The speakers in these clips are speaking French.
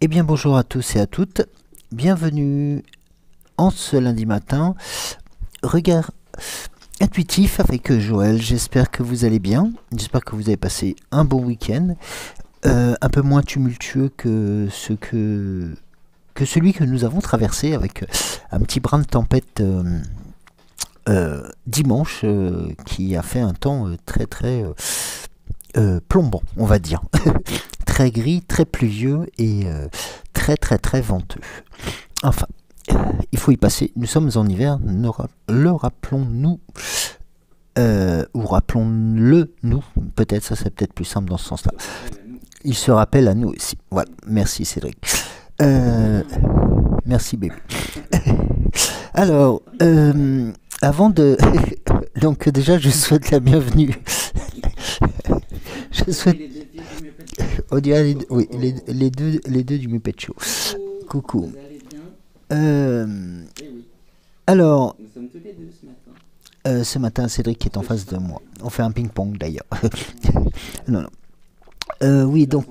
Eh bien bonjour à tous et à toutes, bienvenue en ce lundi matin, regard intuitif avec Joël. J'espère que vous allez bien, j'espère que vous avez passé un bon week-end, un peu moins tumultueux que celui que nous avons traversé avec un petit brin de tempête dimanche qui a fait un temps très plombant, on va dire. Très gris, très pluvieux et très venteux. Enfin, il faut y passer. Nous sommes en hiver, le rappelons-nous, ou rappelons-le nous, peut-être, ça c'est peut-être plus simple dans ce sens-là. Il se rappelle à nous aussi. Voilà, merci Cédric. Merci bébé. Alors, avant de... Donc déjà, je souhaite la bienvenue. Je souhaite... On dirait les deux du Muppet Show. Coucou. Alors, nous sommes tous les deux ce matin. Ce matin, Cédric est en face de moi. On fait un ping-pong d'ailleurs. Non. Oui, donc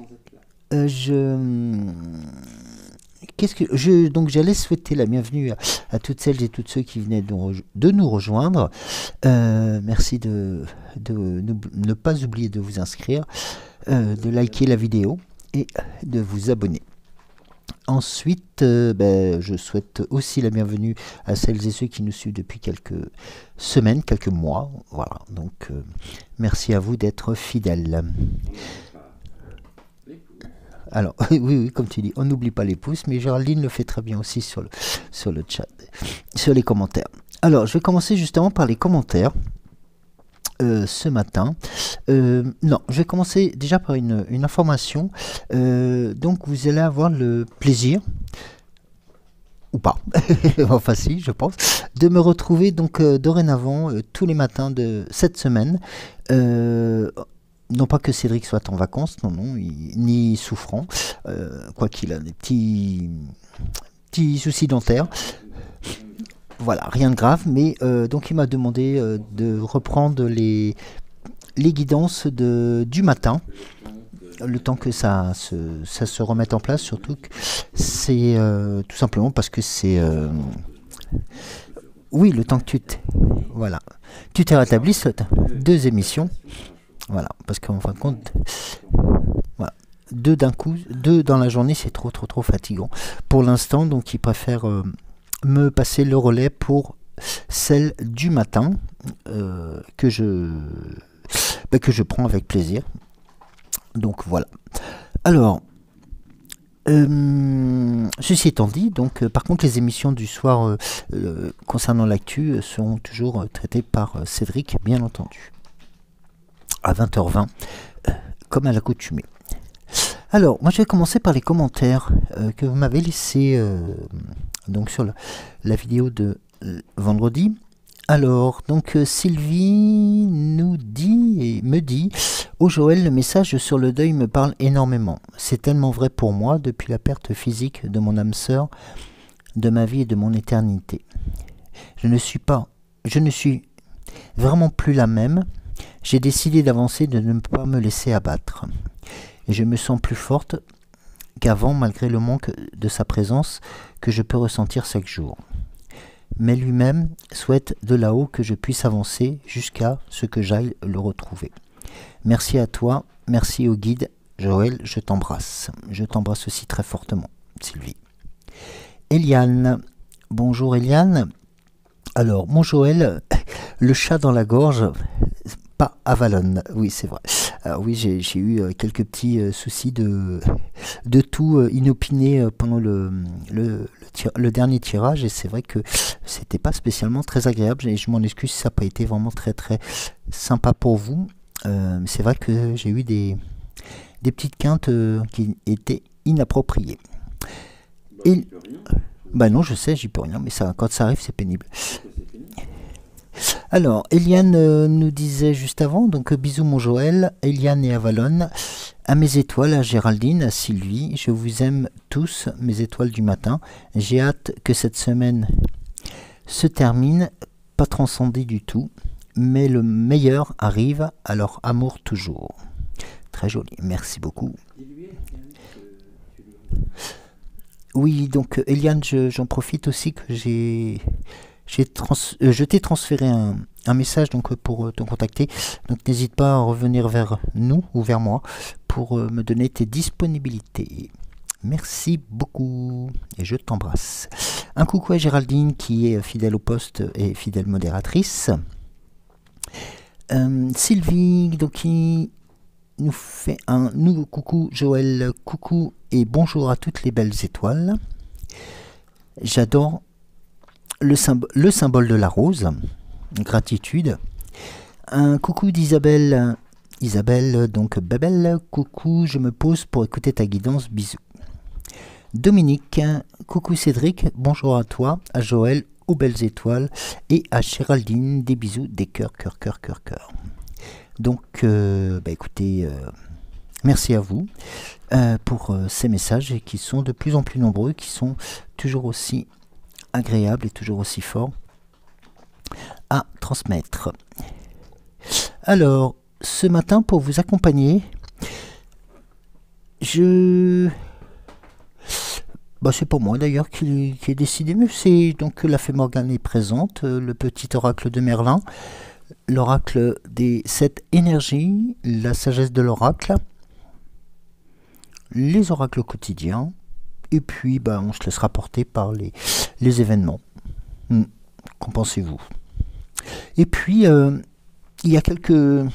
donc j'allais souhaiter la bienvenue à toutes celles et tous ceux qui venaient de nous rejoindre. Merci de ne pas oublier de vous inscrire, de liker la vidéo et de vous abonner. Ensuite, je souhaite aussi la bienvenue à celles et ceux qui nous suivent depuis quelques semaines, quelques mois. Voilà, donc merci à vous d'être fidèles. Alors, oui, comme tu dis, on n'oublie pas les pouces, mais Géraldine le fait très bien aussi sur le chat, sur les commentaires. Alors, je vais commencer justement par les commentaires ce matin. Non, je vais commencer déjà par une information. Donc, vous allez avoir le plaisir, ou pas, enfin si, je pense, de me retrouver donc dorénavant tous les matins de cette semaine. Non pas que Cédric soit en vacances, non, ni souffrant, quoi qu'il a des petits soucis dentaires. Voilà, rien de grave, mais donc il m'a demandé de reprendre les guidances du matin, le temps que ça se remette en place, surtout que c'est tout simplement parce que c'est... oui, le temps que tu t'es rétabli, 2 émissions. Voilà, parce qu'en fin de compte, voilà, 2 d'un coup, 2 dans la journée, c'est trop fatigant. Pour l'instant, donc, il préfère me passer le relais pour celle du matin que je prends avec plaisir. Donc voilà. Alors, ceci étant dit, donc, par contre, les émissions du soir concernant l'actu seront toujours traitées par Cédric, bien entendu. À 20h20, comme à l'accoutumée. Alors, moi je vais commencer par les commentaires que vous m'avez laissés donc sur la vidéo de vendredi. Alors, donc Sylvie me dit « Oh Joël, le message sur le deuil me parle énormément. C'est tellement vrai pour moi depuis la perte physique de mon âme sœur, de ma vie et de mon éternité. Je ne suis vraiment plus la même. J'ai décidé d'avancer, de ne pas me laisser abattre. Et je me sens plus forte qu'avant, malgré le manque de sa présence que je peux ressentir chaque jour. Mais lui-même souhaite de là-haut que je puisse avancer jusqu'à ce que j'aille le retrouver. Merci à toi, merci au guide. Joël, je t'embrasse. Je t'embrasse aussi très fortement, Sylvie. Eliane. Bonjour Eliane. Alors, mon Joël, le chat dans la gorge... Pas Avalon, oui c'est vrai. Alors oui, j'ai eu quelques petits soucis de tout inopiné pendant le dernier tirage et c'est vrai que c'était pas spécialement très agréable et je m'en excuse si ça n'a pas été vraiment très très sympa pour vous. C'est vrai que j'ai eu des petites quintes qui étaient inappropriées. Et, bah non, je sais, j'y peux rien, mais ça, quand ça arrive, c'est pénible. Alors, Eliane nous disait juste avant, donc bisous mon Joël, Eliane et Avalon, à mes étoiles, à Géraldine, à Sylvie, je vous aime tous, mes étoiles du matin. J'ai hâte que cette semaine se termine, pas transcendée du tout, mais le meilleur arrive, alors amour toujours. Très joli, merci beaucoup. Oui, donc Eliane, j'en profite aussi que je t'ai transféré un message donc, pour te contacter. Donc n'hésite pas à revenir vers nous ou vers moi pour me donner tes disponibilités. Merci beaucoup et je t'embrasse. Un coucou à Géraldine qui est fidèle au poste et fidèle modératrice. Sylvie, donc qui nous fait un nouveau coucou. Joël, coucou et bonjour à toutes les belles étoiles. J'adore le symbole de la rose. Gratitude. Un coucou d'Isabelle. Isabelle, donc Babel, coucou, je me pose pour écouter ta guidance, bisous. Dominique, coucou Cédric, bonjour à toi, à Joël, aux belles étoiles, et à Géraldine, des bisous, des cœurs, cœur, cœur, cœur, cœur. Donc, écoutez, merci à vous pour ces messages qui sont de plus en plus nombreux, qui sont toujours aussi agréables et toujours aussi forts à transmettre. Alors, ce matin, pour vous accompagner, c'est pas moi d'ailleurs qui ai décidé, mais c'est donc la fée Morgane est présente, le petit oracle de Merlin, l'oracle des 7 énergies, la sagesse de l'oracle, les oracles quotidiens, et puis on se laissera porter par les événements. Qu'en pensez-vous? Et puis, il y a quelques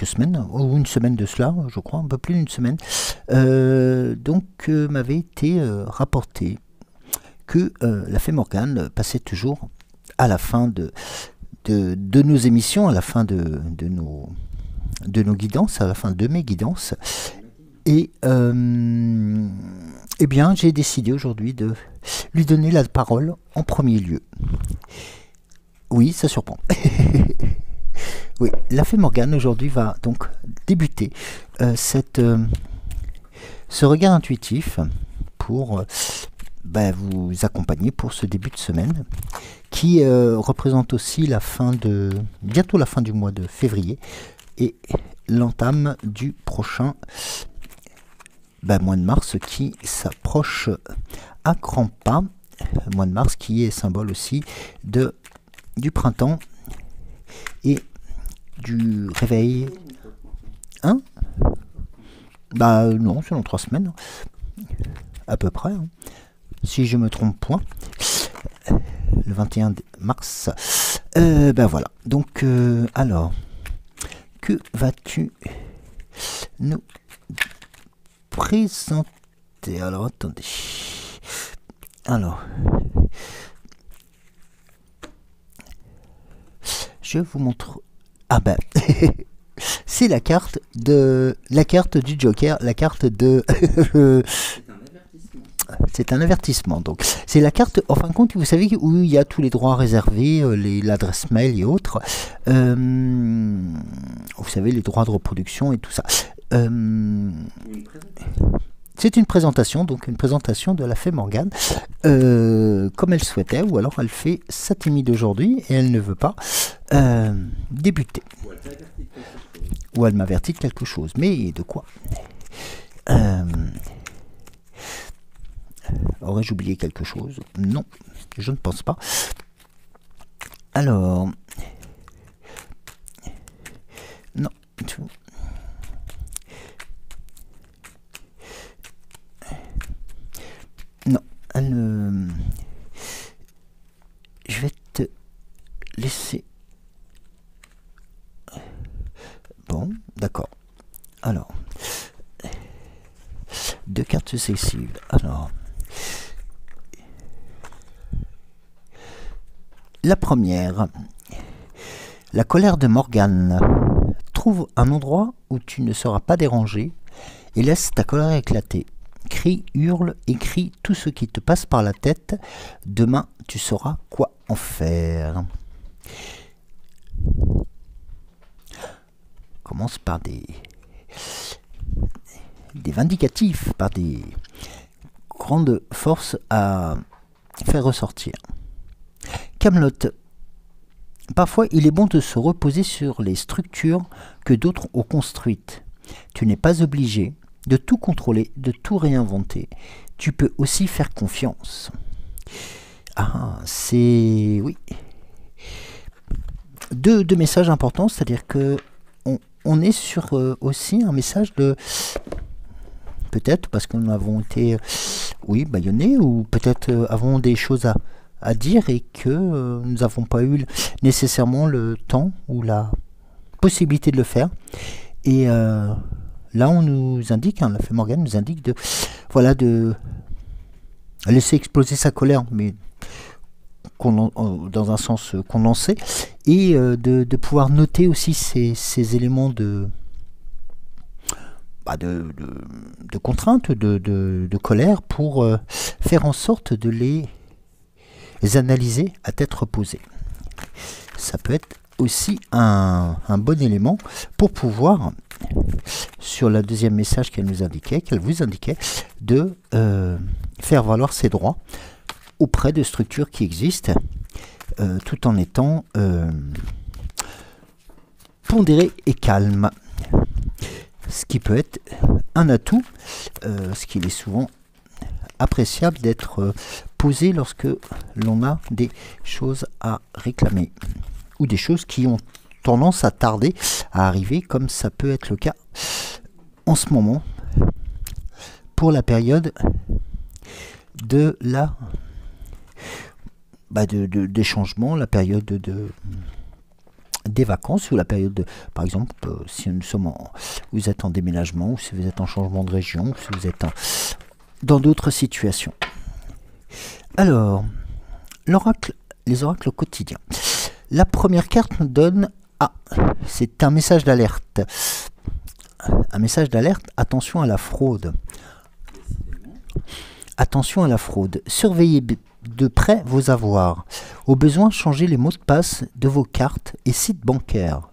semaines, ou une semaine de cela, je crois, un peu plus d'une semaine, m'avait été rapporté que la fée Morgane passait toujours à la fin de nos émissions, à la fin de nos guidances, à la fin de mes guidances. Et bien, j'ai décidé aujourd'hui de lui donner la parole en premier lieu. Oui, ça surprend. Oui, la fée Morgane aujourd'hui va donc débuter ce regard intuitif pour vous accompagner pour ce début de semaine qui représente aussi bientôt la fin du mois de février et l'entame du prochain mois de mars qui s'approche à grands pas. Mois de mars qui est symbole aussi du printemps et du réveil. Hein? Non, c'est dans 3 semaines. À peu près. Hein. Si je me trompe point. Le 21 mars. Voilà. Donc, alors, que vas-tu nous présenter? Alors, attendez. Alors, je vous montre. C'est la carte du Joker, la carte de. C'est un avertissement. Donc, c'est la carte. En fin de compte, vous savez où il y a tous les droits réservés, l'adresse mail et autres. Vous savez, les droits de reproduction et tout ça. C'est une présentation, donc une présentation de la fée Morgane, comme elle souhaitait, ou alors elle fait sa timide aujourd'hui et elle ne veut pas débuter. Ou elle m'avertit de quelque chose. Mais de quoi? Aurais-je oublié quelque chose? Non, je ne pense pas. Alors, non. Non, je vais te laisser d'accord. Alors, 2 cartes successives. Alors, la première, la colère de Morgane. Trouve un endroit où tu ne seras pas dérangé et laisse ta colère éclater. Crie, hurle, écris tout ce qui te passe par la tête. Demain, tu sauras quoi en faire. Commence par des vindicatifs, par des grandes forces à faire ressortir. Kaamelott. Parfois, il est bon de se reposer sur les structures que d'autres ont construites. Tu n'es pas obligé de tout contrôler, de tout réinventer. Tu peux aussi faire confiance. Ah, c'est... oui. Deux messages importants, c'est-à-dire que on est sur aussi un message de... Peut-être parce que nous avons été, oui, bâillonnés, ou peut-être avons des choses à dire et que nous n'avons pas eu nécessairement le temps ou la possibilité de le faire. Et là, on nous indique, la fée Morgane nous indique de, voilà, de laisser exploser sa colère, mais dans un sens condensé, et de pouvoir noter aussi ces éléments de contrainte, de colère, pour faire en sorte de les analyser à tête reposée. Ça peut être aussi un bon élément pour pouvoir, sur le deuxième message qu'elle vous indiquait, de faire valoir ses droits auprès de structures qui existent, tout en étant pondéré et calme. Ce qui peut être un atout, ce qu'il est souvent appréciable d'être posé lorsque l'on a des choses à réclamer ou des choses qui ont tendance à tarder à arriver, comme ça peut être le cas en ce moment pour la période de la des changements, la période des vacances, ou la période de, par exemple, si nous sommes vous êtes en déménagement, ou si vous êtes en changement de région, ou si vous êtes dans d'autres situations. Alors, les oracles quotidiens. La première carte nous donne, c'est un message d'alerte. Un message d'alerte, attention à la fraude. Attention à la fraude. Surveillez de près vos avoirs. Au besoin, changez les mots de passe de vos cartes et sites bancaires.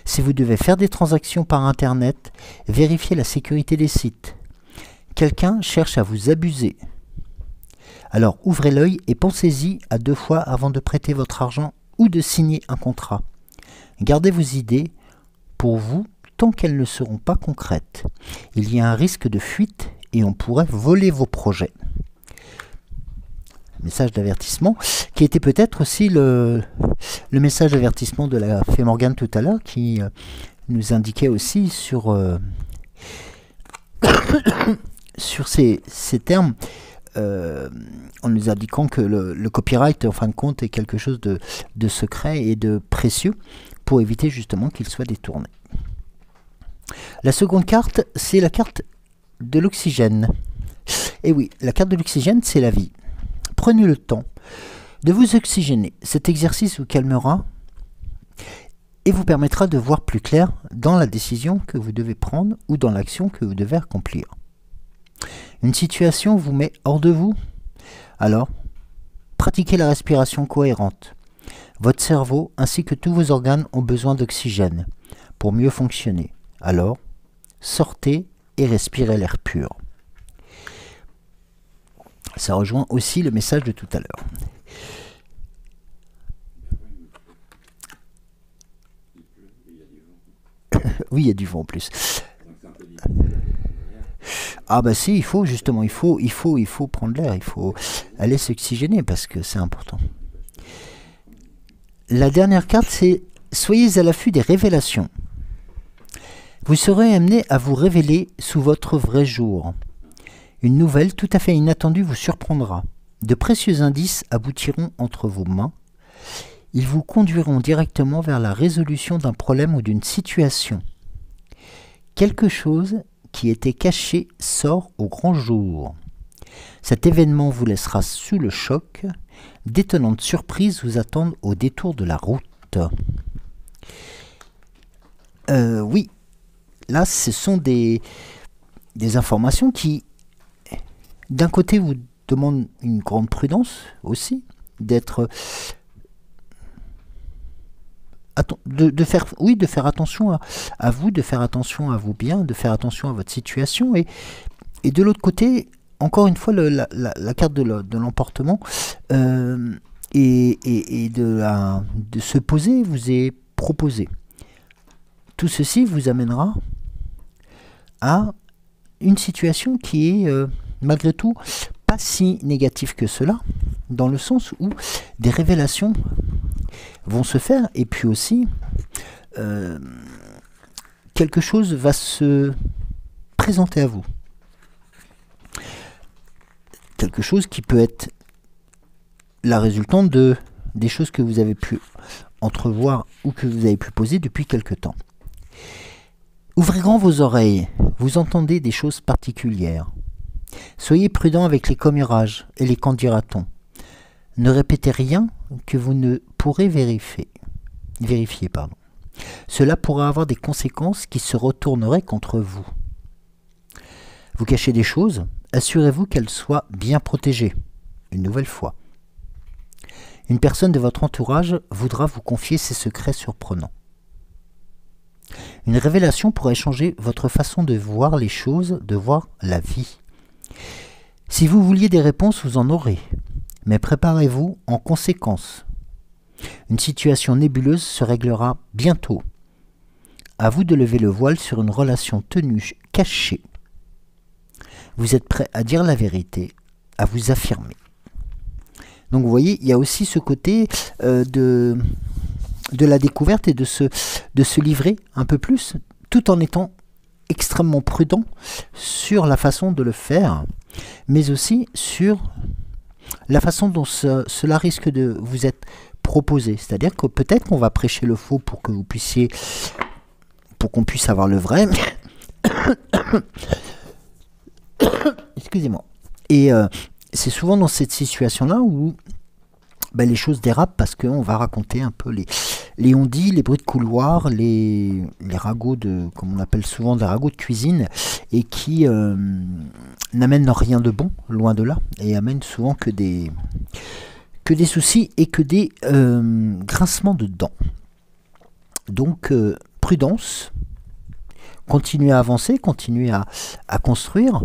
Si vous devez faire des transactions par Internet, vérifiez la sécurité des sites. Quelqu'un cherche à vous abuser. Alors ouvrez l'œil et pensez-y à 2 fois avant de prêter votre argent ou de signer un contrat. Gardez vos idées pour vous tant qu'elles ne seront pas concrètes. Il y a un risque de fuite et on pourrait voler vos projets. Message d'avertissement, qui était peut-être aussi le message d'avertissement de la fée Morgane tout à l'heure, qui nous indiquait aussi sur, sur ces termes, en nous indiquant que le copyright, en fin de compte, est quelque chose de secret et de précieux, pour éviter justement qu'il soit détourné. La seconde carte, c'est la carte de l'oxygène. Et oui, la carte de l'oxygène, c'est la vie. Prenez le temps de vous oxygéner. Cet exercice vous calmera et vous permettra de voir plus clair dans la décision que vous devez prendre ou dans l'action que vous devez accomplir. Une situation vous met hors de vous? Alors, pratiquez la respiration cohérente. Votre cerveau ainsi que tous vos organes ont besoin d'oxygène pour mieux fonctionner. Alors, sortez et respirez l'air pur. Ça rejoint aussi le message de tout à l'heure. Oui, il y a du vent en plus. Ah bah si, il faut justement, il faut prendre l'air, il faut aller s'oxygéner parce que c'est important. La dernière carte, c'est « Soyez à l'affût des révélations ». Vous serez amené à vous révéler sous votre vrai jour. Une nouvelle tout à fait inattendue vous surprendra. De précieux indices aboutiront entre vos mains. Ils vous conduiront directement vers la résolution d'un problème ou d'une situation. Quelque chose qui était caché sort au grand jour. Cet événement vous laissera sous le choc. D'étonnantes surprises vous attendent au détour de la route. Oui, là ce sont des informations qui, d'un côté, vous demandent une grande prudence aussi, d'être... De faire attention à vous, de faire attention à vos biens, de faire attention à votre situation. Et de l'autre côté, encore une fois, la carte de l'emportement et de se poser vous est proposé. Tout ceci vous amènera à une situation qui est, malgré tout, pas si négative que cela, dans le sens où des révélations vont se faire, et puis aussi quelque chose va se présenter à vous. Quelque chose qui peut être la résultante des choses que vous avez pu entrevoir ou que vous avez pu poser depuis quelque temps. Ouvrez grand vos oreilles, vous entendez des choses particulières. Soyez prudent avec les commérages et les qu'en dira-t-on. Ne répétez rien que vous ne pourrez vérifier. Cela pourra avoir des conséquences qui se retourneraient contre vous. Vous cachez des choses, assurez-vous qu'elles soient bien protégées. Une nouvelle fois. Une personne de votre entourage voudra vous confier ses secrets surprenants. Une révélation pourrait changer votre façon de voir les choses, de voir la vie. Si vous vouliez des réponses, vous en aurez. Mais préparez-vous en conséquence. Une situation nébuleuse se réglera bientôt. À vous de lever le voile sur une relation tenue, cachée. Vous êtes prêt à dire la vérité, à vous affirmer. Donc vous voyez, il y a aussi ce côté de la découverte et de se livrer un peu plus, tout en étant extrêmement prudent sur la façon de le faire, mais aussi sur la façon dont cela risque de vous être proposé. C'est-à-dire que peut-être qu'on va prêcher le faux pour que vous puissiez, pour qu'on puisse avoir le vrai. Excusez-moi. Et c'est souvent dans cette situation-là où les choses dérapent parce qu'on va raconter un peu les on-dit, les bruits de couloir, les ragots comme on appelle souvent des ragots de cuisine, et qui n'amènent rien de bon, loin de là, et amènent souvent que des soucis et que des grincements de dents. Donc prudence, continuez à avancer, continuez à construire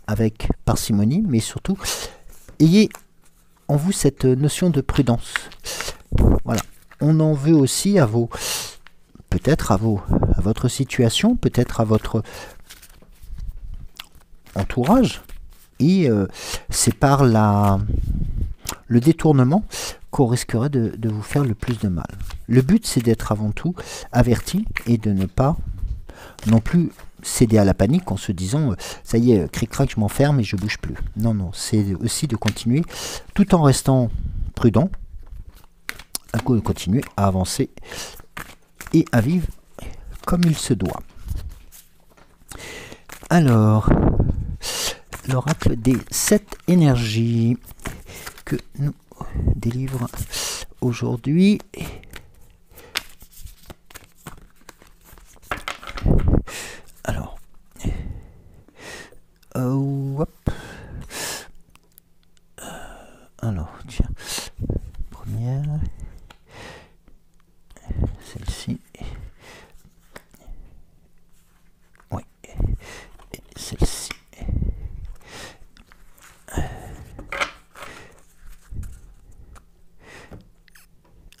avec parcimonie, mais surtout ayez en vous cette notion de prudence. Voilà. On en veut aussi à peut-être à votre situation, peut-être à votre entourage, et c'est par le détournement qu'on risquerait de vous faire le plus de mal. Le but, c'est d'être avant tout averti et de ne pas non plus céder à la panique en se disant ça y est, cric-crac, je m'enferme et je bouge plus. Non, non, c'est aussi de continuer tout en restant prudent, à continuer à avancer et à vivre comme il se doit. Alors, l'oracle des 7 énergies que nous délivre aujourd'hui. Alors, hop. Alors, tiens, première, celle-ci, oui, et celle-ci.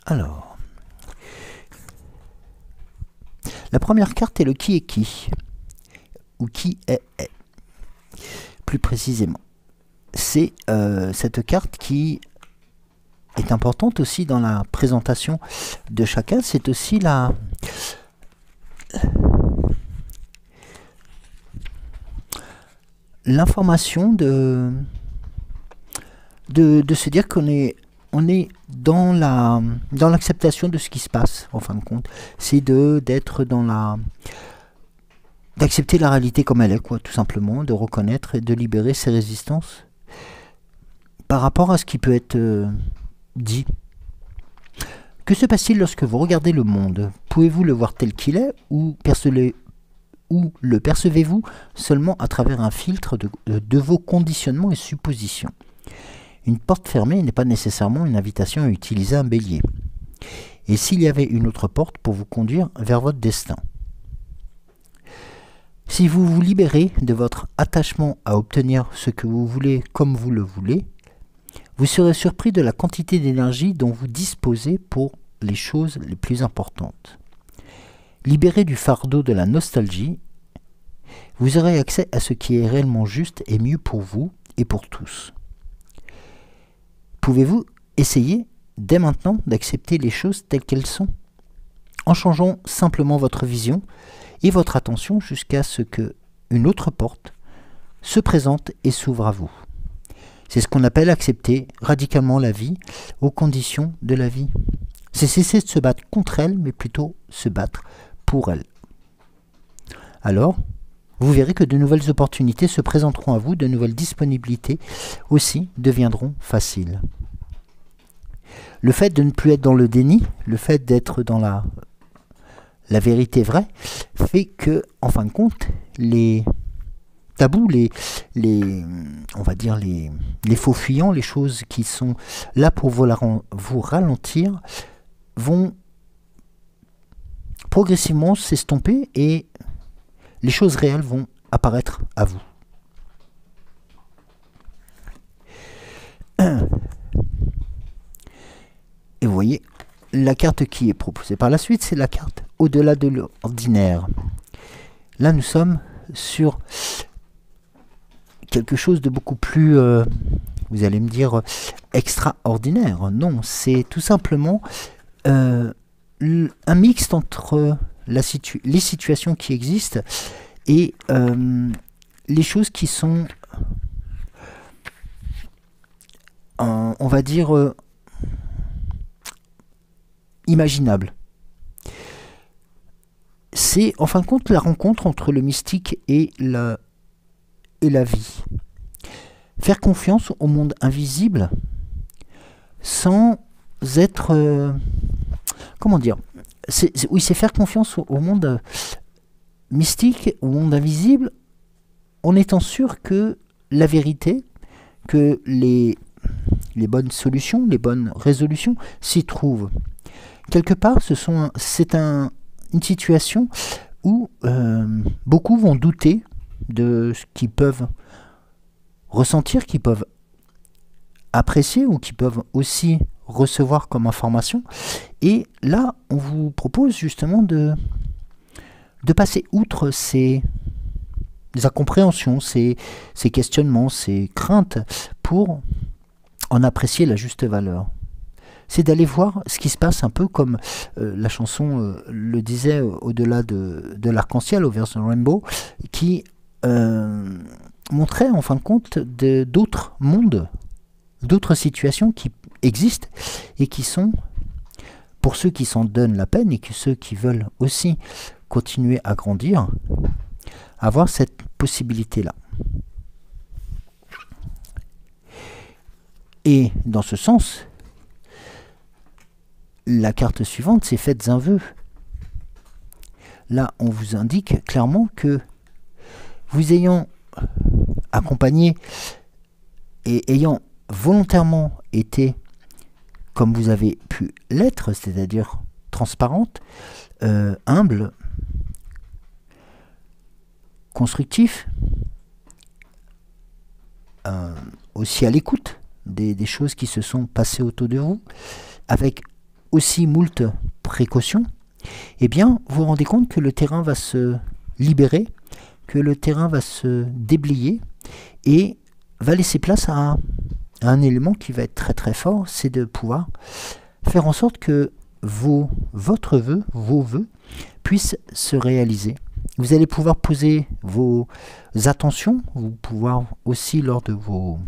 Alors, la première carte est le qui est qui, ou qui est. Plus précisément, c'est cette carte qui est importante aussi dans la présentation de chacun. C'est aussi l'information de se dire qu'on est dans l'acceptation de ce qui se passe, en fin de compte. C'est d'être dans d'accepter la réalité comme elle est, quoi, tout simplement, de reconnaître et de libérer ses résistances par rapport à ce qui peut être dit. Que se passe-t-il lorsque vous regardez le monde? Pouvez-vous le voir tel qu'il est ou le percevez-vous seulement à travers un filtre de vos conditionnements et suppositions? Une porte fermée n'est pas nécessairement une invitation à utiliser un bélier. Et s'il y avait une autre porte pour vous conduire vers votre destin? Si vous vous libérez de votre attachement à obtenir ce que vous voulez comme vous le voulez, vous serez surpris de la quantité d'énergie dont vous disposez pour les choses les plus importantes. Libéré du fardeau de la nostalgie, vous aurez accès à ce qui est réellement juste et mieux pour vous et pour tous. Pouvez-vous essayer dès maintenant d'accepter les choses telles qu'elles sont, en changeant simplement votre vision et votre attention jusqu'à ce que une autre porte se présente et s'ouvre à vous. C'est ce qu'on appelle accepter radicalement la vie aux conditions de la vie. C'est cesser de se battre contre elle, mais plutôt se battre pour elle. Alors, vous verrez que de nouvelles opportunités se présenteront à vous, de nouvelles disponibilités aussi deviendront faciles. Le fait de ne plus être dans le déni, le fait d'être dans la vérité vraie, fait que, en fin de compte, les tabous, on va dire les faux fuyants, les choses qui sont là pour vous ralentir, vont progressivement s'estomper et les choses réelles vont apparaître à vous. Et vous voyez, la carte qui est proposée par la suite, c'est la carte au-delà de l'ordinaire. Là, nous sommes sur quelque chose de beaucoup plus, vous allez me dire, extraordinaire. Non, c'est tout simplement un mixte entre les situations qui existent et les choses qui sont, on va dire, imaginables. C'est en fin de compte la rencontre entre le mystique et la vie. Faire confiance au monde invisible sans être... comment dire, oui, c'est faire confiance au monde mystique, au monde invisible, en étant sûr que la vérité, que les bonnes solutions, les bonnes résolutions s'y trouvent. Quelque part, c'est une situation où beaucoup vont douter de ce qu'ils peuvent ressentir, qu'ils peuvent apprécier ou qu'ils peuvent aussi recevoir comme information. Et là, on vous propose justement de passer outre ces incompréhensions, ces questionnements, ces craintes pour en apprécier la juste valeur. C'est d'aller voir ce qui se passe un peu comme la chanson le disait au-delà de l'arc-en-ciel, Over the Rainbow, qui montrait en fin de compte d'autres mondes, d'autres situations qui existent et qui sont, pour ceux qui s'en donnent la peine et que ceux qui veulent aussi continuer à grandir, avoir cette possibilité-là. Et dans ce sens, la carte suivante, c'est faites un vœu. Là, on vous indique clairement que vous ayant accompagné et ayant volontairement été comme vous avez pu l'être, c'est-à-dire transparente, humble, constructif, aussi à l'écoute des choses qui se sont passées autour de vous, avec aussi moult précautions, eh bien, vous vous rendez compte que le terrain va se libérer, que le terrain va se déblayer et va laisser place à un élément qui va être très très fort, c'est de pouvoir faire en sorte que vos vœux puissent se réaliser. Vous allez pouvoir poser vos attentions, vous pouvoir aussi lors de vos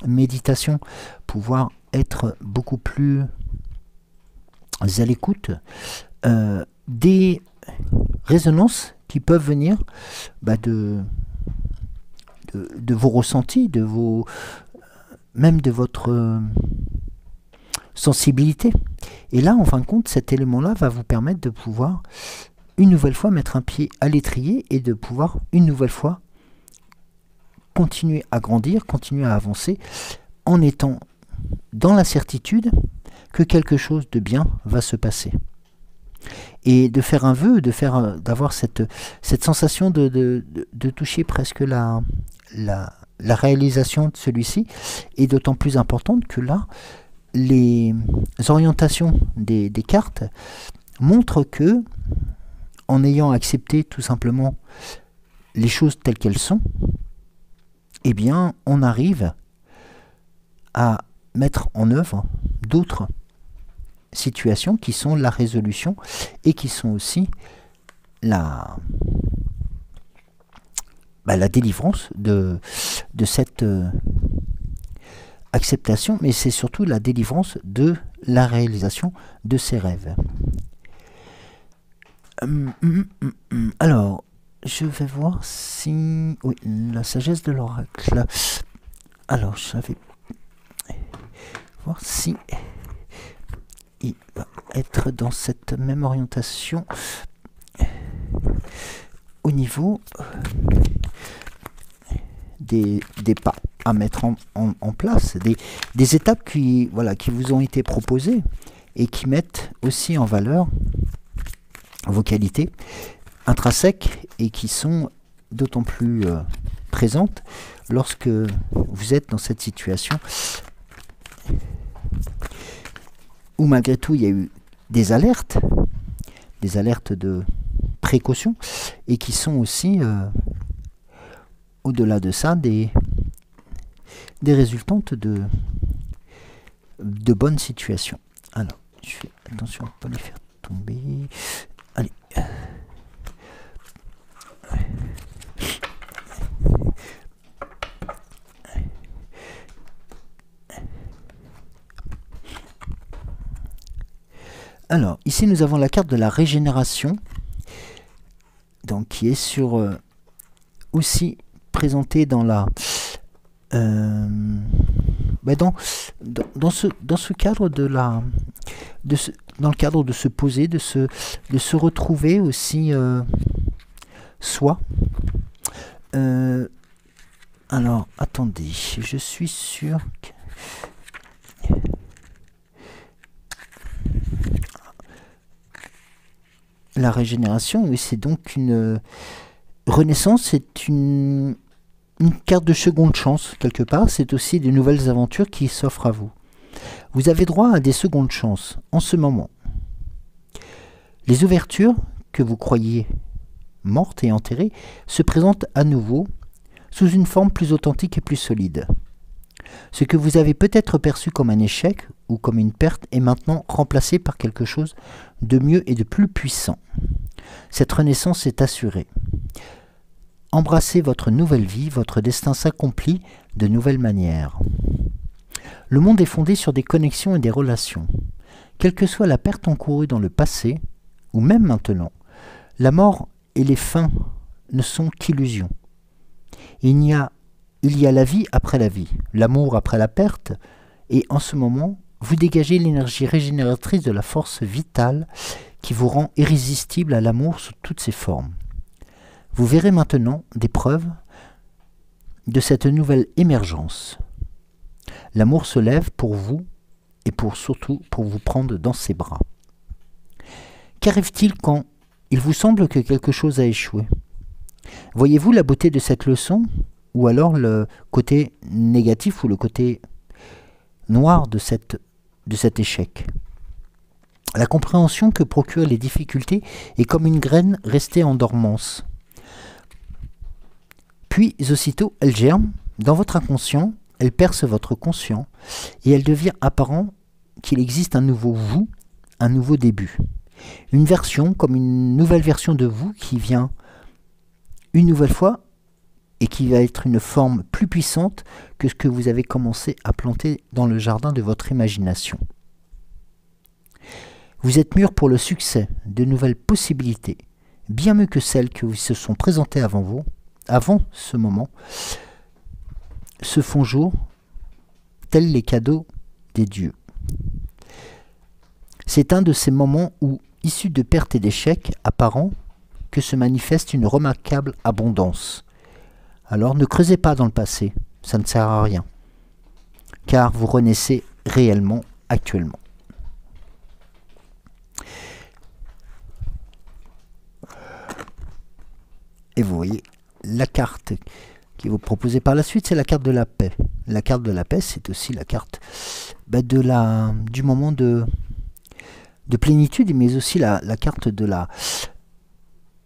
méditations, pouvoir être beaucoup plus à l'écoute des résonances qui peuvent venir de vos ressentis, même de votre sensibilité. Et là, en fin de compte, cet élément-là va vous permettre de pouvoir une nouvelle fois mettre un pied à l'étrier et de pouvoir une nouvelle fois continuer à grandir, continuer à avancer en étant dans la certitude que quelque chose de bien va se passer. Et de faire un vœu, d'avoir cette sensation de toucher presque la réalisation de celui-ci est d'autant plus importante que là, les orientations des cartes montrent que, en ayant accepté tout simplement les choses telles qu'elles sont, eh bien, on arrive à mettre en œuvre d'autres situations qui sont la résolution et qui sont aussi la délivrance de cette acceptation, mais c'est surtout la délivrance de la réalisation de ses rêves. Alors, je vais voir si... Oui, la sagesse de l'oracle. Alors, je vais voir si il va être dans cette même orientation au niveau des pas à mettre en place, des étapes qui vous ont été proposées et qui mettent aussi en valeur vos qualités intrinsèques et qui sont d'autant plus présentes lorsque vous êtes dans cette situation où malgré tout il y a eu des alertes de précaution et qui sont aussi au-delà de ça des résultantes de bonnes situations. Alors, je fais attention à ne pas les faire tomber. Allez. Alors, ici nous avons la carte de la régénération, donc qui est sur aussi présentée dans la dans ce cadre dans le cadre de se poser, de se retrouver aussi soi. Alors attendez, je suis sûr que la régénération, oui, c'est donc une renaissance, c'est une carte de seconde chance, quelque part. C'est aussi de nouvelles aventures qui s'offrent à vous. Vous avez droit à des secondes chances en ce moment. Les ouvertures que vous croyiez mortes et enterrées se présentent à nouveau sous une forme plus authentique et plus solide. Ce que vous avez peut-être perçu comme un échec ou comme une perte est maintenant remplacé par quelque chose de mieux et de plus puissant. Cette renaissance est assurée. Embrassez votre nouvelle vie, votre destin s'accomplit de nouvelles manières. Le monde est fondé sur des connexions et des relations. Quelle que soit la perte encourue dans le passé, ou même maintenant, la mort et les fins ne sont qu'illusions. Il y a la vie après la vie, l'amour après la perte, et en ce moment, vous dégagez l'énergie régénératrice de la force vitale qui vous rend irrésistible à l'amour sous toutes ses formes. Vous verrez maintenant des preuves de cette nouvelle émergence. L'amour se lève pour vous et surtout pour vous prendre dans ses bras. Qu'arrive-t-il quand il vous semble que quelque chose a échoué? Voyez-vous la beauté de cette leçon ou alors le côté négatif ou le côté noir de cet échec? La compréhension que procurent les difficultés est comme une graine restée en dormance. Puis, aussitôt, elle germe dans votre inconscient, elle perce votre conscient, et elle devient apparent qu'il existe un nouveau vous, un nouveau début. Une version, comme une nouvelle version de vous qui vient une nouvelle fois, et qui va être une forme plus puissante que ce que vous avez commencé à planter dans le jardin de votre imagination. Vous êtes mûr pour le succès, de nouvelles possibilités, bien mieux que celles qui se sont présentées avant vous, avant ce moment, se font jour, tels les cadeaux des dieux. C'est un de ces moments où, issus de pertes et d'échecs apparents, que se manifeste une remarquable abondance. Alors ne creusez pas dans le passé, ça ne sert à rien, car vous renaissez réellement actuellement. Et vous voyez, la carte qui vous proposée par la suite, c'est la carte de la paix. La carte de la paix, c'est aussi la carte du moment de plénitude, mais aussi la carte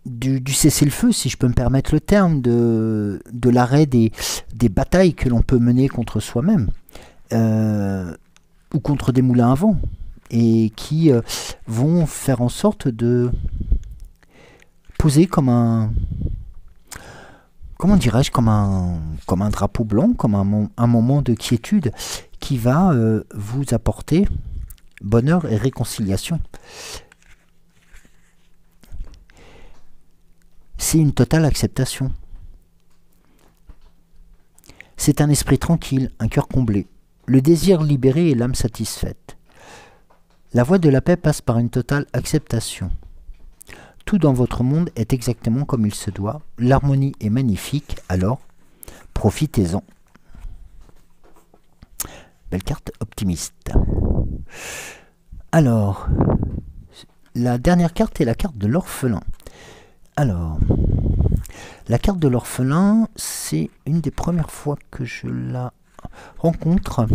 du cessez-le-feu, si je peux me permettre le terme, de l'arrêt des batailles que l'on peut mener contre soi-même, ou contre des moulins à vent, et qui vont faire en sorte de poser comme un... Comment dirais-je, comme un drapeau blanc, comme un moment de quiétude qui va vous apporter bonheur et réconciliation. C'est une totale acceptation. C'est un esprit tranquille, un cœur comblé, le désir libéré et l'âme satisfaite. La voie de la paix passe par une totale acceptation. Tout dans votre monde est exactement comme il se doit. L'harmonie est magnifique, alors profitez-en. Belle carte optimiste. Alors, la dernière carte est la carte de l'orphelin. Alors, la carte de l'orphelin, c'est une des premières fois que je la rencontre.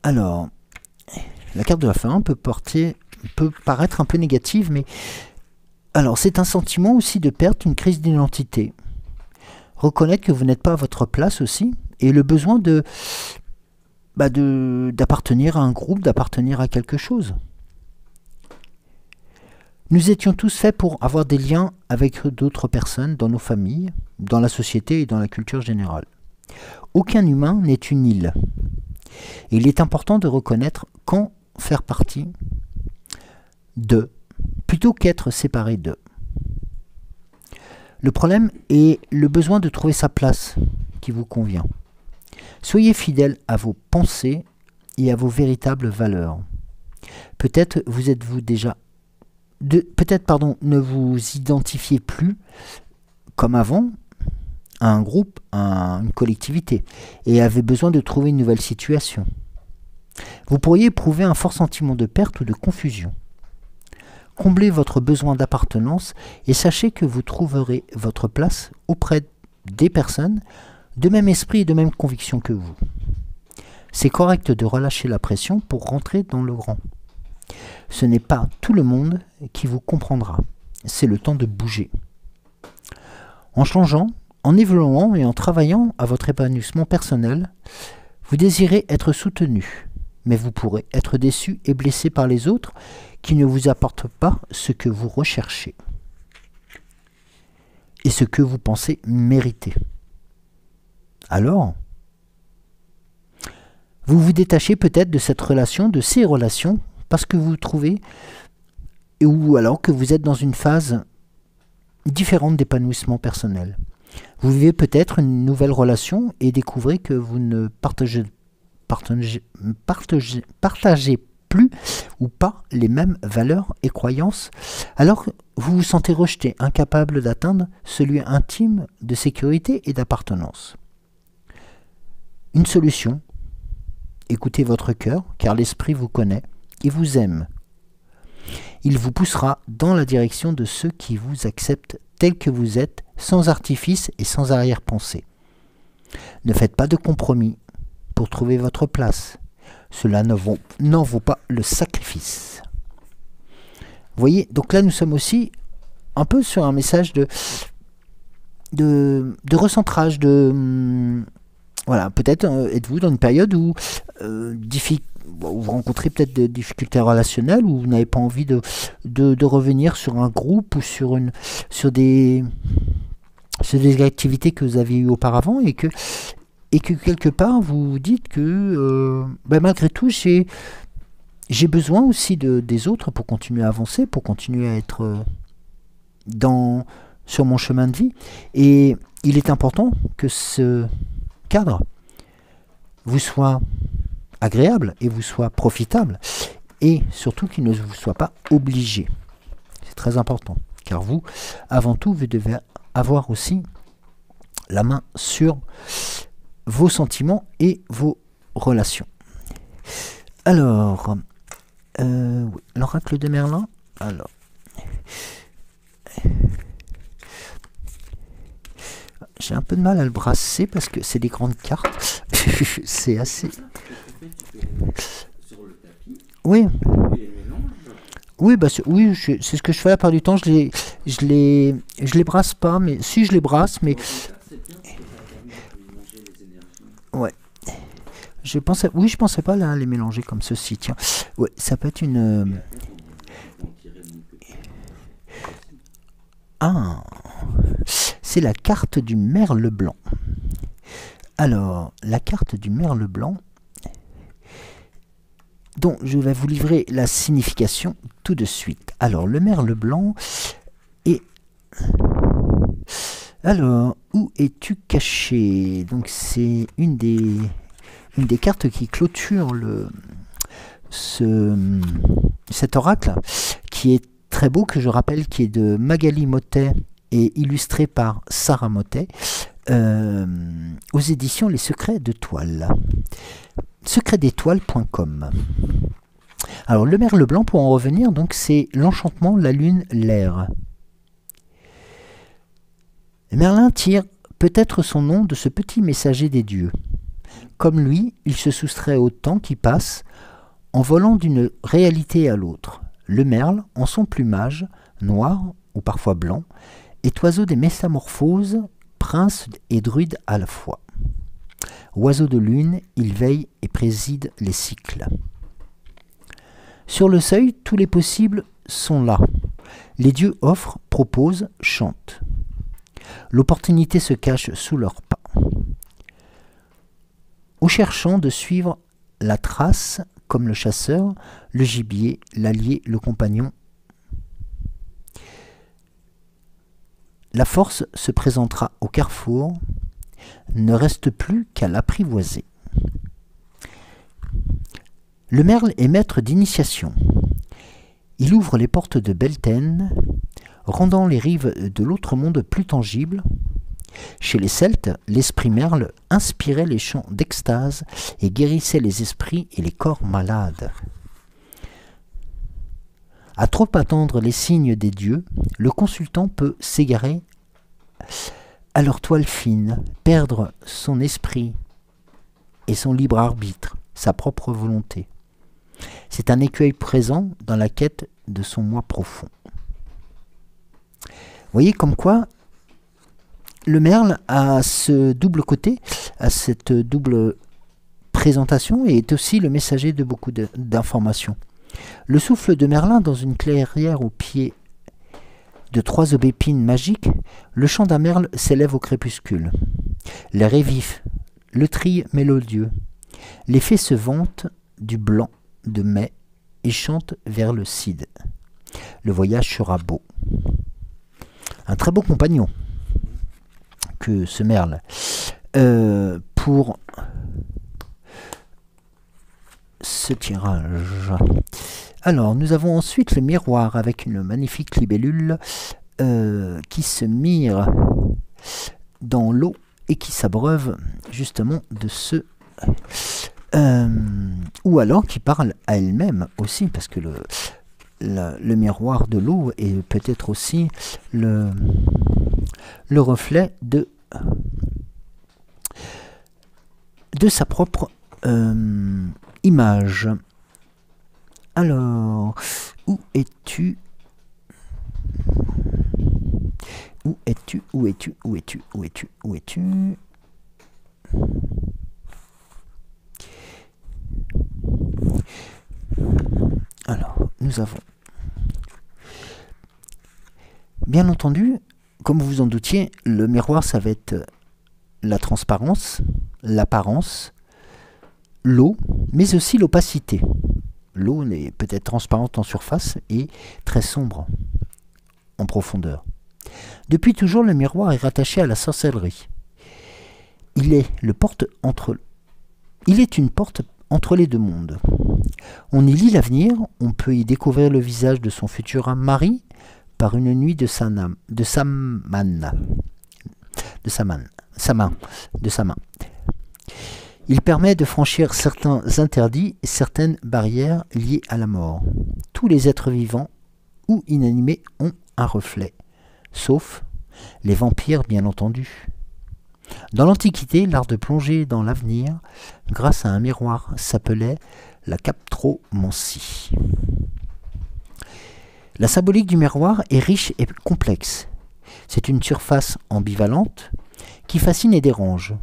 Alors, la carte de l'orphelin peut paraître un peu négative, mais alors c'est un sentiment aussi de perte, une crise d'identité. Reconnaître que vous n'êtes pas à votre place aussi, et le besoin d'appartenir à un groupe, d'appartenir à quelque chose. Nous étions tous faits pour avoir des liens avec d'autres personnes dans nos familles, dans la société et dans la culture générale. Aucun humain n'est une île. Et il est important de reconnaître quand faire partie d'eux, plutôt qu'être séparé d'eux. Le problème est le besoin de trouver sa place qui vous convient. Soyez fidèle à vos pensées et à vos véritables valeurs. Peut-être ne vous identifiez plus comme avant à un groupe, à une collectivité, et avez besoin de trouver une nouvelle situation. Vous pourriez éprouver un fort sentiment de perte ou de confusion. Comblez votre besoin d'appartenance et sachez que vous trouverez votre place auprès des personnes de même esprit et de même conviction que vous. C'est correct de relâcher la pression pour rentrer dans le grand. Ce n'est pas tout le monde qui vous comprendra. C'est le temps de bouger. En changeant, en évoluant et en travaillant à votre épanouissement personnel, vous désirez être soutenu, mais vous pourrez être déçu et blessé par les autres qui ne vous apportent pas ce que vous recherchez et ce que vous pensez mériter. Alors, vous vous détachez peut-être de cette relation, de ces relations, parce que vous trouvez, ou alors que vous êtes dans une phase différente d'épanouissement personnel. Vous vivez peut-être une nouvelle relation et découvrez que vous ne partagez plus ou pas les mêmes valeurs et croyances, alors vous vous sentez rejeté, incapable d'atteindre ce lieu intime de sécurité et d'appartenance. Une solution, écoutez votre cœur, car l'esprit vous connaît et vous aime. Il vous poussera dans la direction de ceux qui vous acceptent tels que vous êtes, sans artifice et sans arrière-pensée. Ne faites pas de compromis pour trouver votre place. Cela n'en vaut pas le sacrifice. Vous voyez, donc là nous sommes aussi un peu sur un message de recentrage, voilà, peut-être êtes-vous dans une période où vous rencontrez peut-être des difficultés relationnelles, où vous n'avez pas envie de revenir sur un groupe ou sur des activités que vous aviez eues auparavant, et que quelque part vous vous dites que malgré tout j'ai besoin aussi des autres pour continuer à avancer, pour continuer à être sur mon chemin de vie. Et il est important que ce cadre vous soit agréable et vous soit profitable, et surtout qu'il ne vous soit pas obligé. C'est très important, car vous, avant tout, vous devez avoir aussi la main sur vos sentiments et vos relations. Alors, oui, l'oracle de Merlin. Alors, j'ai un peu de mal à le brasser parce que c'est des grandes cartes. C'est assez. Oui. Oui, bah oui, c'est ce que je fais la plupart du temps. Je les brasse pas, mais si je les brasse, mais ouais. Oui, je pensais pas là les mélanger comme ceci. Tiens, ouais, ça peut être une. Ah, c'est la carte du merle blanc. Alors, la carte du merle blanc, dont je vais vous livrer la signification tout de suite. Alors, le merle blanc est... Alors, où es-tu caché? Donc, c'est une des cartes qui clôture cet oracle, qui est très beau, que je rappelle, qui est de Magali Mottet et illustré par Sarah Mottet, aux éditions Les Secrets de Toile. secretsdétoiles.com. Alors, le merle blanc, pour en revenir, donc c'est l'enchantement, la lune, l'air. Merlin tire peut-être son nom de ce petit messager des dieux. Comme lui, il se soustrait au temps qui passe en volant d'une réalité à l'autre. Le merle, en son plumage, noir ou parfois blanc, est oiseau des métamorphoses, prince et druide à la fois. Oiseau de lune, il veille et préside les cycles. Sur le seuil, tous les possibles sont là. Les dieux offrent, proposent, chantent. L'opportunité se cache sous leurs pas. Au cherchant de suivre la trace, comme le chasseur, le gibier, l'allié, le compagnon, la force se présentera au carrefour, ne reste plus qu'à l'apprivoiser. Le merle est maître d'initiation. Il ouvre les portes de Beltane, rendant les rives de l'autre monde plus tangibles. Chez les Celtes, l'esprit merle inspirait les chants d'extase et guérissait les esprits et les corps malades. À trop attendre les signes des dieux, le consultant peut s'égarer à leur toile fine, perdre son esprit et son libre arbitre, sa propre volonté. C'est un écueil présent dans la quête de son moi profond. Vous voyez comme quoi le merle a ce double côté, a cette double présentation et est aussi le messager de beaucoup d'informations. Le souffle de Merlin dans une clairière au pied de 3 aubépines magiques, le chant d'un merle s'élève au crépuscule. L'air est vif, le trille mélodieux. Les fées se vantent du blanc de mai et chantent vers le Cid. Le voyage sera beau. Un très beau compagnon que ce merle. Pour ce tirage. Alors, nous avons ensuite le miroir avec une magnifique libellule qui se mire dans l'eau et qui s'abreuve justement de ce... ou alors qui parle à elle-même aussi, parce que le miroir de l'eau est peut-être aussi le reflet de sa propre image. Alors, où es-tu? Où es-tu? Où es-tu? Où es-tu? Où es-tu? Où es-tu? Alors, nous avons, bien entendu, comme vous vous en doutiez, le miroir, ça va être la transparence, l'apparence, l'eau, mais aussi l'opacité. L'eau est peut-être transparente en surface et très sombre en profondeur. Depuis toujours, le miroir est rattaché à la sorcellerie. Il est une porte entre les deux mondes. On y lit l'avenir, on peut y découvrir le visage de son futur mari par une nuit de sa main. Il permet de franchir certains interdits et certaines barrières liées à la mort. Tous les êtres vivants ou inanimés ont un reflet, sauf les vampires bien entendu. Dans l'Antiquité, l'art de plonger dans l'avenir grâce à un miroir s'appelait la captromancie. La symbolique du miroir est riche et complexe. C'est une surface ambivalente qui fascine et dérange.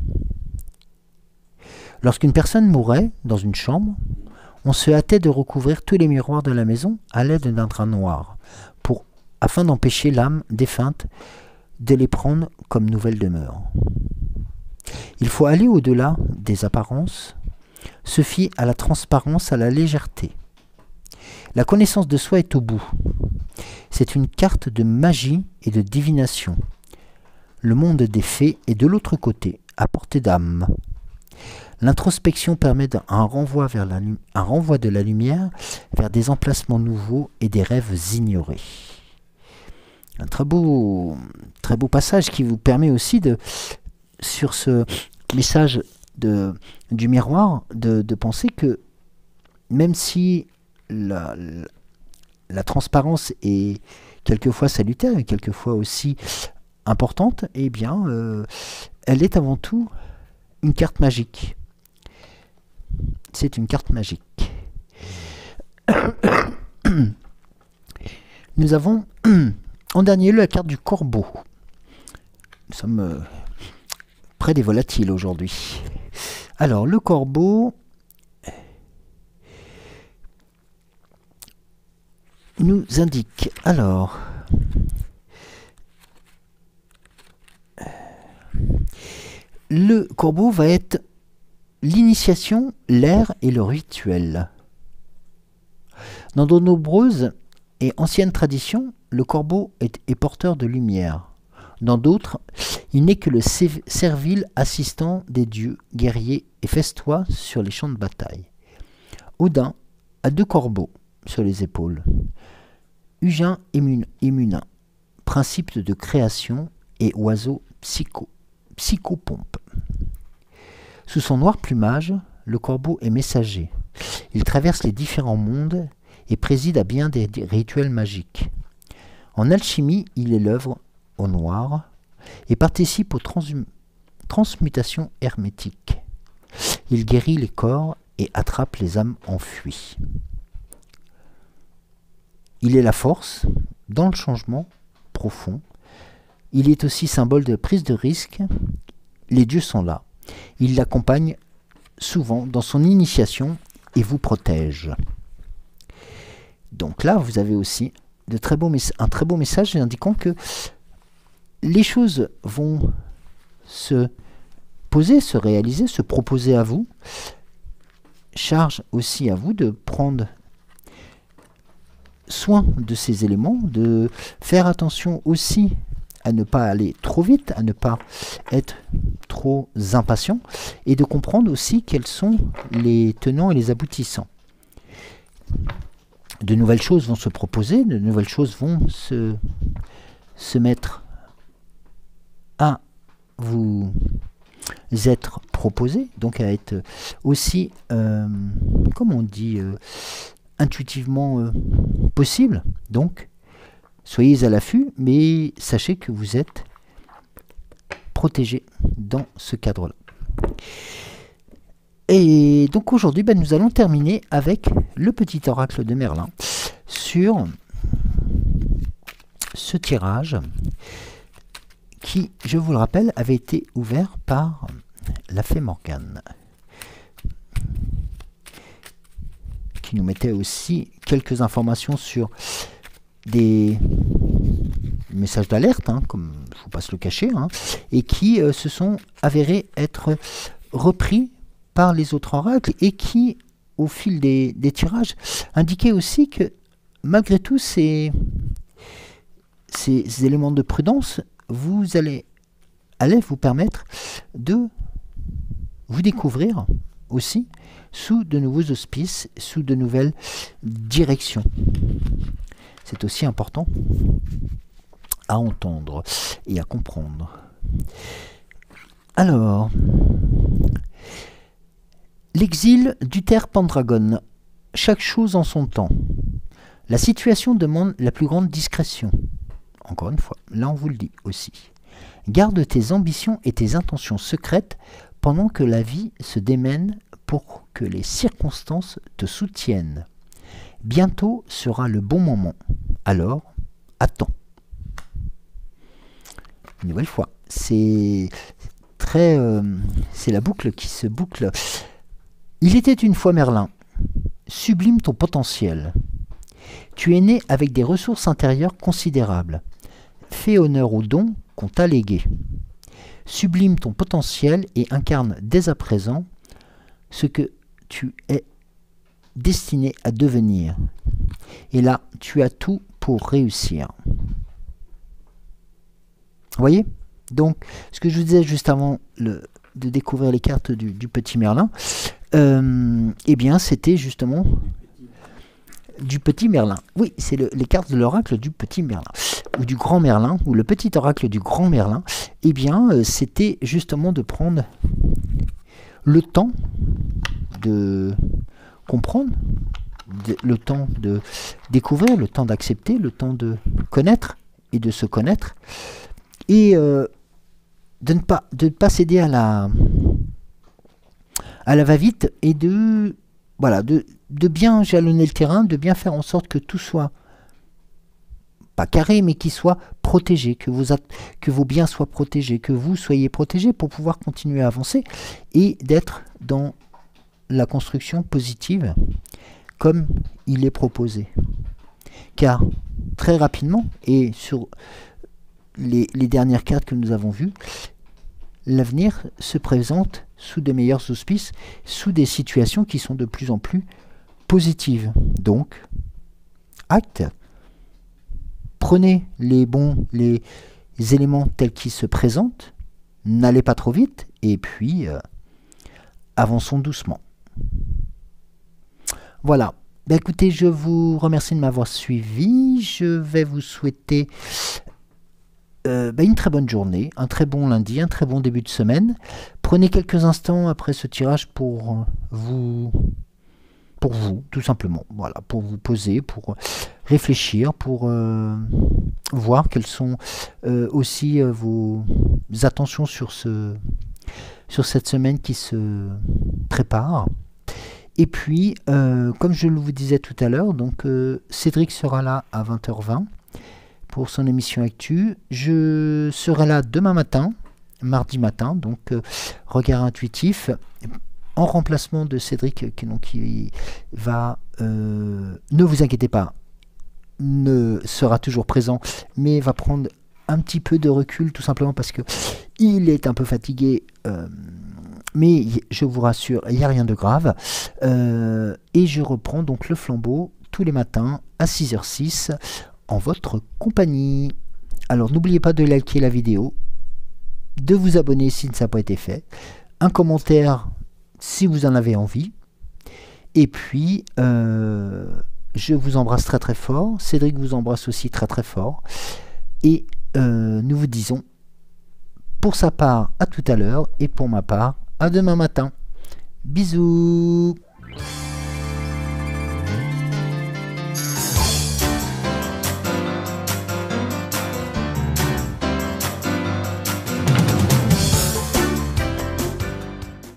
Lorsqu'une personne mourait dans une chambre, on se hâtait de recouvrir tous les miroirs de la maison à l'aide d'un drap noir, afin d'empêcher l'âme défunte de les prendre comme nouvelle demeure. Il faut aller au-delà des apparences, se fier à la transparence, à la légèreté. La connaissance de soi est au bout. C'est une carte de magie et de divination. Le monde des fées est de l'autre côté, à portée d'âme. L'introspection permet un renvoi de la lumière vers des emplacements nouveaux et des rêves ignorés. Un très beau passage qui vous permet aussi sur ce message du miroir de penser que même si la transparence est quelquefois salutaire et quelquefois aussi importante, eh bien, elle est avant tout une carte magique. C'est une carte magique. Nous avons en dernier lieu la carte du corbeau. Nous sommes près des volatiles aujourd'hui. Alors, le corbeau nous indique, alors, le corbeau va être l'initiation, l'air et le rituel. Dans de nombreuses et anciennes traditions, le corbeau est porteur de lumière. Dans d'autres, il n'est que le servile assistant des dieux, guerriers et festois sur les champs de bataille. Odin a 2 corbeaux sur les épaules. Hugin et Munin, principe de création et oiseau psychopompe. Sous son noir plumage, le corbeau est messager. Il traverse les différents mondes et préside à bien des rituels magiques. En alchimie, il est l'œuvre au noir et participe aux transmutations hermétiques. Il guérit les corps et attrape les âmes enfuies. Il est la force dans le changement profond. Il est aussi symbole de prise de risque. Les dieux sont là. Il l'accompagne souvent dans son initiation et vous protège. Donc là, vous avez aussi un très beau message indiquant que les choses vont se poser, se réaliser, se proposer à vous. Charge aussi à vous de prendre soin de ces éléments, de faire attention aussi à ne pas aller trop vite, à ne pas être trop impatient, et de comprendre aussi quels sont les tenants et les aboutissants. De nouvelles choses vont se proposer, de nouvelles choses vont se mettre à vous être proposées, donc à être aussi, comme on dit, intuitivement possible. Donc, soyez à l'affût, mais sachez que vous êtes protégé dans ce cadre-là. Et donc aujourd'hui, nous allons terminer avec le petit oracle de Merlin sur ce tirage qui, je vous le rappelle, avait été ouvert par la fée Morgane, qui nous mettait aussi quelques informations sur des messages d'alerte, comme il ne faut pas se le cacher, et qui se sont avérés être repris par les autres oracles et qui, au fil des tirages, indiquaient aussi que malgré tout ces ces éléments de prudence, vous allez vous permettre de vous découvrir aussi sous de nouveaux auspices, sous de nouvelles directions. C'est aussi important à entendre et à comprendre. Alors, l'exil d'Uther Pendragon. Chaque chose en son temps. La situation demande la plus grande discrétion. Encore une fois, là on vous le dit aussi. Garde tes ambitions et tes intentions secrètes pendant que la vie se démène pour que les circonstances te soutiennent. Bientôt sera le bon moment. Alors, attends. Une nouvelle fois, c'est très, c'est la boucle qui se boucle. Il était une fois Merlin. Sublime ton potentiel. Tu es né avec des ressources intérieures considérables. Fais honneur aux dons qu'on t'a légués. Sublime ton potentiel et incarne dès à présent ce que tu es destiné à devenir. Et là, tu as tout pour réussir. Vous voyez? Donc, ce que je vous disais juste avant de découvrir les cartes du petit Merlin, eh bien, c'était justement du petit Merlin. Oui, c'est les cartes de l'oracle du petit Merlin, ou du grand Merlin, ou le petit oracle du grand Merlin. Eh bien, c'était justement de prendre le temps de comprendre, le temps de découvrir, le temps d'accepter, le temps de connaître et de se connaître, et de ne pas céder à la va-vite, et de bien jalonner le terrain, de bien faire en sorte que tout soit pas carré, mais qu'il soit protégé, que vos biens soient protégés, que vous soyez protégés pour pouvoir continuer à avancer et d'être dans la construction positive comme il est proposé. Car très rapidement, et sur les dernières cartes que nous avons vues, l'avenir se présente sous de meilleurs auspices, sous des situations qui sont de plus en plus positives. Donc, acte. Prenez les éléments tels qu'ils se présentent, n'allez pas trop vite, et puis avançons doucement. Voilà. Ben, écoutez, je vous remercie de m'avoir suivi. Je vais vous souhaiter une très bonne journée, un très bon lundi, un très bon début de semaine. Prenez quelques instants après ce tirage pour vous, tout simplement. Voilà, pour vous poser, pour réfléchir, pour voir quelles sont aussi vos attentions sur cette semaine qui se prépare. Et puis, comme je vous disais tout à l'heure, donc Cédric sera là à 20h20 pour son émission Actu. Je serai là demain matin, mardi matin, donc regard intuitif, en remplacement de Cédric, qui va, ne vous inquiétez pas, ne sera toujours présent, mais va prendre un petit peu de recul, tout simplement parce que il est un peu fatigué, mais je vous rassure, il n'y a rien de grave, et je reprends donc le flambeau tous les matins à 6h06 en votre compagnie. Alors n'oubliez pas de liker la vidéo, de vous abonner si ça n'a pas été fait, un commentaire si vous en avez envie, et puis je vous embrasse très très fort, Cédric vous embrasse aussi très très fort, et nous vous disons pour sa part à tout à l'heure, et pour ma part à demain matin. Bisous.